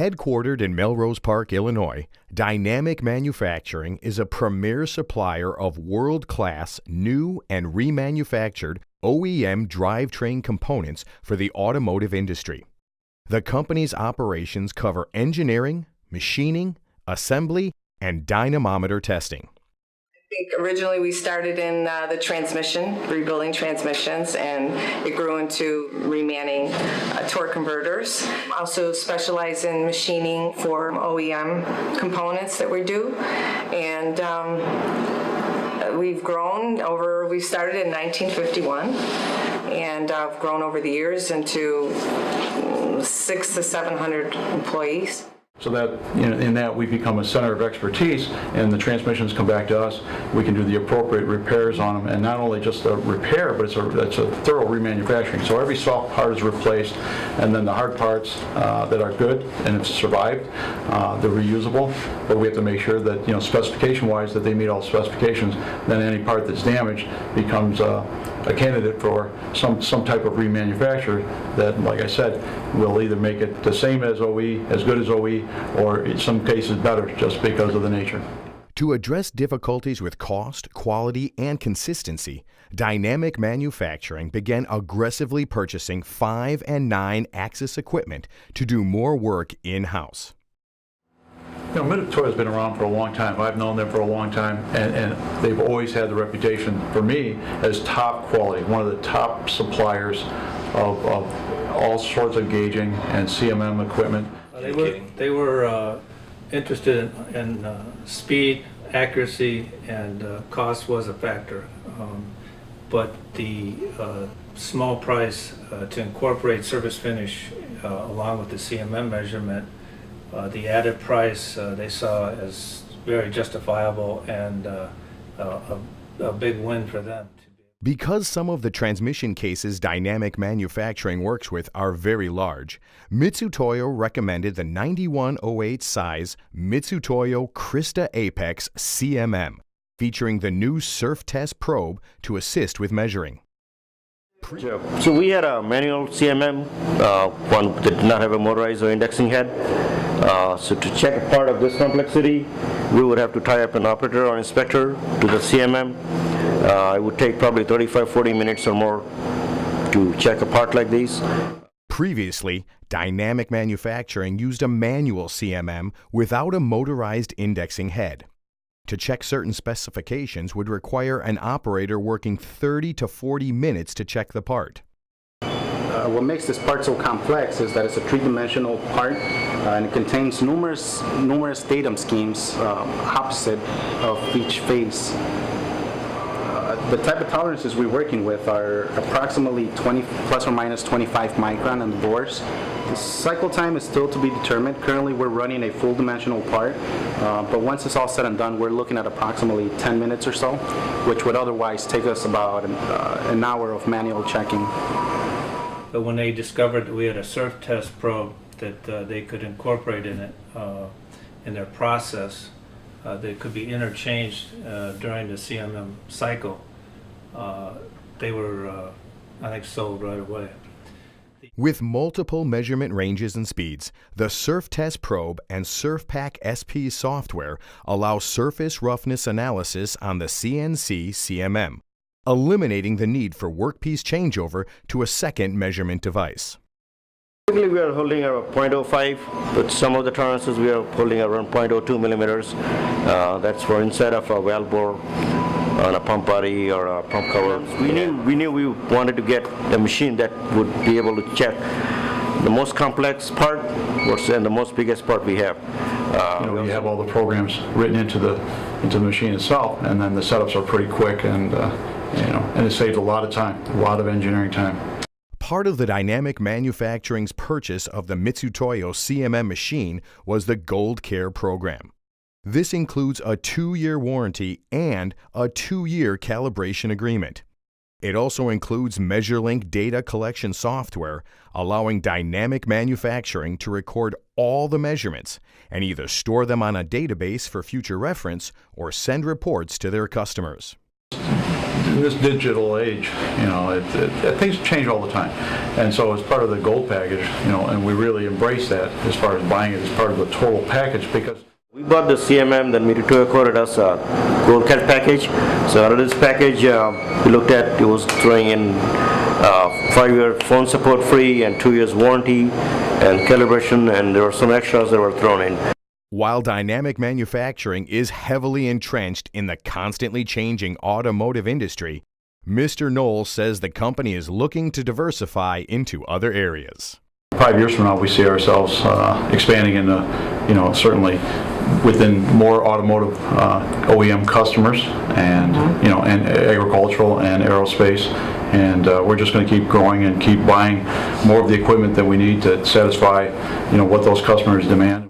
Headquartered in Melrose Park, Illinois, Dynamic Manufacturing is a premier supplier of world-class new and remanufactured OEM drivetrain components for the automotive industry. The company's operations cover engineering, machining, assembly, and dynamometer testing. I think originally we started in the transmission, rebuilding transmissions, and it grew into remanning torque converters. Also specialize in machining for OEM components that we do. And we've grown over, we started in 1951, and grown over the years into 600 to 700 employees. So that in that we become a center of expertise, and the transmissions come back to us. We can do the appropriate repairs on them, and not only just a repair, but it's a thorough remanufacturing. So every soft part is replaced, and then the hard parts that are good and have survived, they're reusable. But we have to make sure that specification-wise that they meet all specifications. Then any part that's damaged becomes a candidate for some type of remanufacture that, like I said, will either make it the same as OE, as good as OE, or in some cases better just because of the nature. To address difficulties with cost, quality, and consistency, Dynamic Manufacturing began aggressively purchasing 5 and 9-axis equipment to do more work in-house. Mitutoyo has been around for a long time. I've known them for a long time, and they've always had the reputation for me as top quality, one of the top suppliers of all sorts of gauging and CMM equipment. They were interested in speed, accuracy, and cost was a factor. But the small price to incorporate surface finish along with the CMM measurement, the added price they saw as very justifiable and a big win for them. Because some of the transmission cases Dynamic Manufacturing works with are very large, Mitutoyo recommended the 9108 size Mitutoyo Crista Apex CMM, featuring the new Surf Test probe to assist with measuring. So we had a manual CMM, one that did not have a motorized or indexing head. So to check a part of this complexity, we would have to tie up an operator or inspector to the CMM. It would take probably 35-40 minutes or more to check a part like these. Previously, Dynamic Manufacturing used a manual CMM without a motorized indexing head. To check certain specifications would require an operator working 30 to 40 minutes to check the part. What makes this part so complex is that it's a three-dimensional part, and it contains numerous datum schemes opposite of each face. The type of tolerances we're working with are approximately 20 plus or minus 25 micron on the bores. The cycle time is still to be determined. Currently we're running a full dimensional part, but once it's all said and done, we're looking at approximately 10 minutes or so, which would otherwise take us about an hour of manual checking. But when they discovered that we had a surf test probe that they could incorporate in it, in their process, that could be interchanged during the CMM cycle, they were, I think, sold right away. With multiple measurement ranges and speeds, the Surf Test Probe and SurfPack SP software allow surface roughness analysis on the CNC CMM, eliminating the need for workpiece changeover to a second measurement device. Typically we are holding around 0.05, but some of the tolerances we are holding around 0.02 millimeters. That's for inside of a valve bore on a pump body or a pump cover. We knew we wanted to get a machine that would be able to check the most complex part and the most biggest part we have. We have all the programs written into the machine itself, and then the setups are pretty quick, and and it saves a lot of time, a lot of engineering time. Part of the Dynamic Manufacturing's purchase of the Mitutoyo CMM machine was the Gold Care program. This includes a 2-year warranty and a 2-year calibration agreement. It also includes MeasureLink data collection software, allowing Dynamic Manufacturing to record all the measurements and either store them on a database for future reference or send reports to their customers. in this digital age, things change all the time. And so as part of the gold package, and we really embrace that as far as buying it as part of the total package, because we bought the CMM, then Mitutoyo quoted us a gold cat package. So out of this package, we looked at, it was throwing in 5-year phone support free and 2 years warranty and calibration, and there were some extras that were thrown in. While Dynamic Manufacturing is heavily entrenched in the constantly changing automotive industry, Mr. Knowles says the company is looking to diversify into other areas. 5 years from now, we see ourselves expanding into, certainly within more automotive OEM customers, and and agricultural and aerospace, and we're just going to keep growing and keep buying more of the equipment that we need to satisfy, what those customers demand.